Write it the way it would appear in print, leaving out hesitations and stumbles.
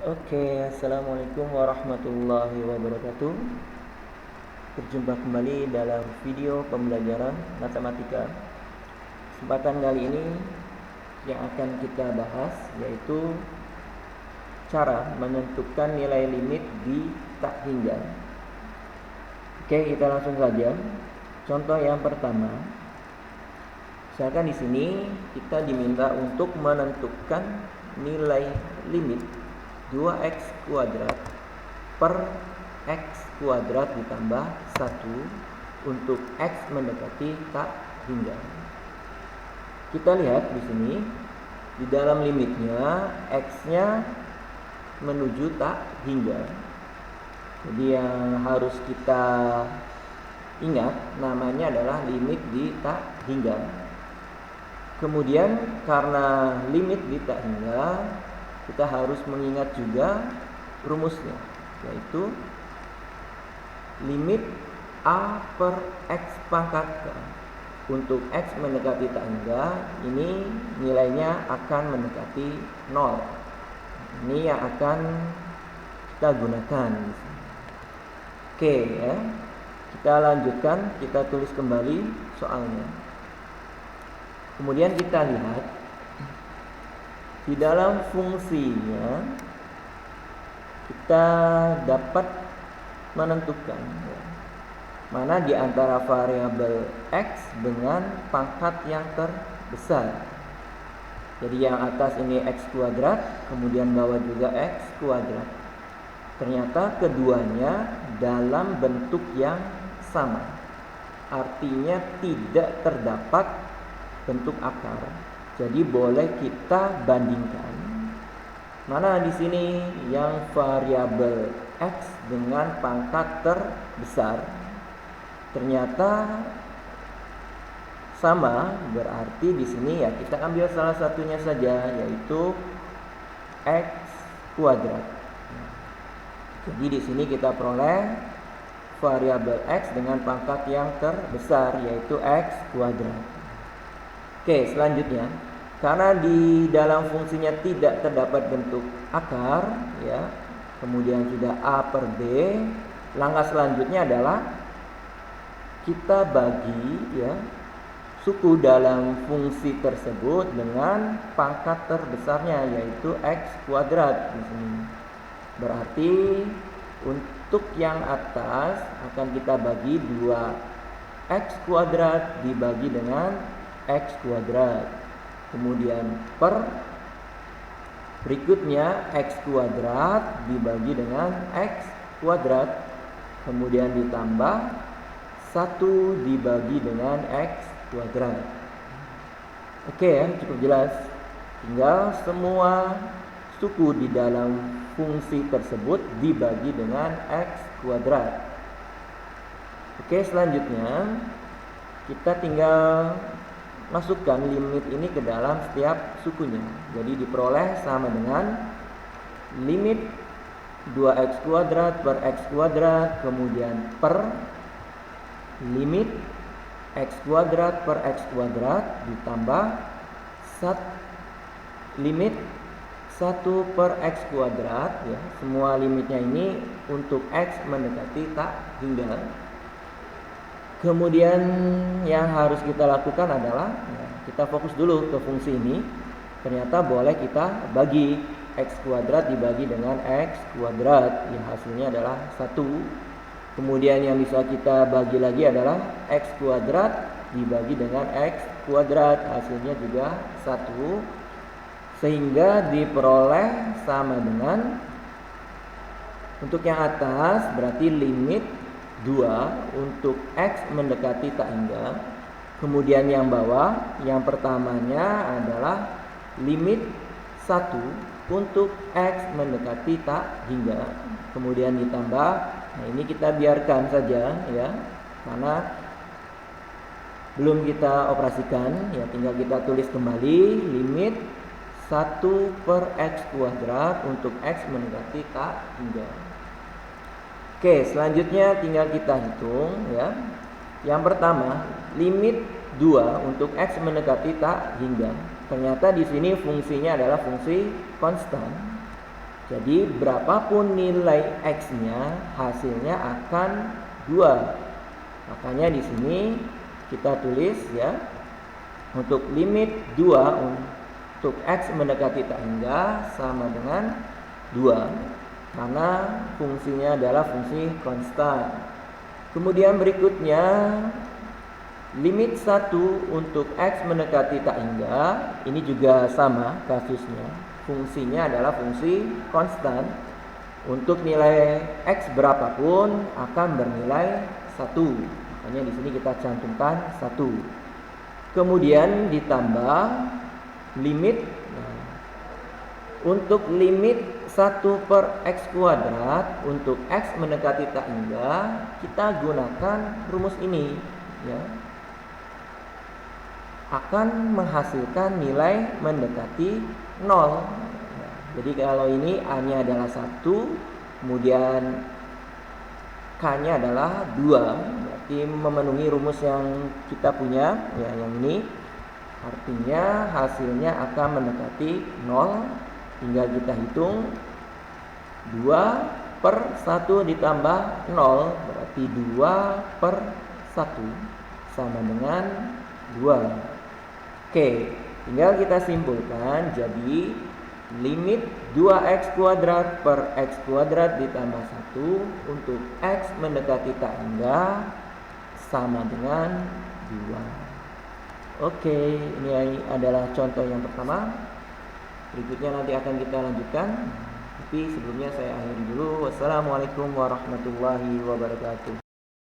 Oke, assalamualaikum warahmatullahi wabarakatuh. Berjumpa kembali dalam video pembelajaran matematika. Kesempatan kali ini yang akan kita bahas yaitu cara menentukan nilai limit di tak hingga. Oke, kita langsung saja. Contoh yang pertama, misalkan di sini kita diminta untuk menentukan nilai limit 2x kuadrat per x kuadrat ditambah 1 untuk x mendekati tak hingga. Kita lihat di sini di dalam limitnya x-nya menuju tak hingga. Jadi yang harus kita ingat namanya adalah limit di tak hingga. Kemudian karena limit di tak hingga, kita harus mengingat juga rumusnya, yaitu limit A per X pangkat K. Untuk X mendekati tak hingga, ini nilainya akan mendekati 0. Ini yang akan kita gunakan. Oke ya, kita lanjutkan, kita tulis kembali soalnya. Kemudian kita lihat di dalam fungsinya kita dapat menentukan mana di antara variabel x dengan pangkat yang terbesar. Jadi yang atas ini x kuadrat, kemudian bawah juga x kuadrat. Ternyata keduanya dalam bentuk yang sama. Artinya tidak terdapat bentuk akar. Jadi boleh kita bandingkan mana di sini yang variabel x dengan pangkat terbesar. Ternyata sama, berarti di sini ya kita ambil salah satunya saja, yaitu x kuadrat. Jadi di sini kita peroleh variabel x dengan pangkat yang terbesar, yaitu x kuadrat. Oke, selanjutnya. Karena di dalam fungsinya tidak terdapat bentuk akar, ya, kemudian sudah A per B, langkah selanjutnya adalah kita bagi ya suku dalam fungsi tersebut dengan pangkat terbesarnya, yaitu x kuadrat di sini. Berarti untuk yang atas akan kita bagi 2x kuadrat dibagi dengan x kuadrat. Kemudian per berikutnya x kuadrat dibagi dengan x kuadrat, kemudian ditambah 1 dibagi dengan x kuadrat. Oke ya, cukup jelas. Tinggal semua suku di dalam fungsi tersebut dibagi dengan x kuadrat. Oke, selanjutnya kita tinggal masukkan limit ini ke dalam setiap sukunya. Jadi diperoleh sama dengan limit 2x kuadrat per x kuadrat, kemudian per limit x kuadrat per x kuadrat ditambah limit 1 per x kuadrat ya. Semua limitnya ini untuk x mendekati tak hingga. Kemudian yang harus kita lakukan adalah kita fokus dulu ke fungsi ini. Ternyata boleh kita bagi x kuadrat dibagi dengan x kuadrat, ya hasilnya adalah 1. Kemudian yang bisa kita bagi lagi adalah x kuadrat dibagi dengan x kuadrat, hasilnya juga 1. Sehingga diperoleh sama dengan untuk yang atas berarti limit 2 untuk x mendekati tak hingga. Kemudian yang bawah, yang pertamanya adalah limit 1 untuk x mendekati tak hingga. Kemudian ditambah, nah ini kita biarkan saja ya, karena belum kita operasikan ya, tinggal kita tulis kembali limit 1 per x kuadrat untuk x mendekati tak hingga. Oke, selanjutnya tinggal kita hitung ya. Yang pertama, limit 2 untuk x mendekati tak hingga. Ternyata di sini fungsinya adalah fungsi konstan. Jadi berapapun nilai X-nya, hasilnya akan 2. Makanya di sini kita tulis ya, untuk limit 2 untuk X mendekati tak hingga sama dengan 2. Karena fungsinya adalah fungsi konstan. Kemudian berikutnya limit 1 untuk X mendekati tak hingga, ini juga sama kasusnya. Fungsinya adalah fungsi konstan. Untuk nilai X berapapun akan bernilai 1. Makanya di sini kita cantumkan 1. Kemudian ditambah limit. Untuk limit 1 per X kuadrat untuk X mendekati tak hingga, kita gunakan rumus ini ya. Akan menghasilkan nilai mendekati 0. Jadi kalau ini A-nya adalah 1, kemudian K-nya adalah 2, berarti memenuhi rumus yang kita punya ya, yang ini. Artinya hasilnya akan mendekati 0. Tinggal kita hitung 2 per 1 ditambah 0, berarti 2 per 1 sama dengan 2. Oke, tinggal kita simpulkan. Jadi limit 2x kuadrat per x kuadrat ditambah 1 untuk X mendekati tak hingga sama dengan 2. Oke, ini adalah contoh yang pertama. Berikutnya nanti akan kita lanjutkan. Tapi sebelumnya saya akhiri dulu. Wassalamualaikum warahmatullahi wabarakatuh.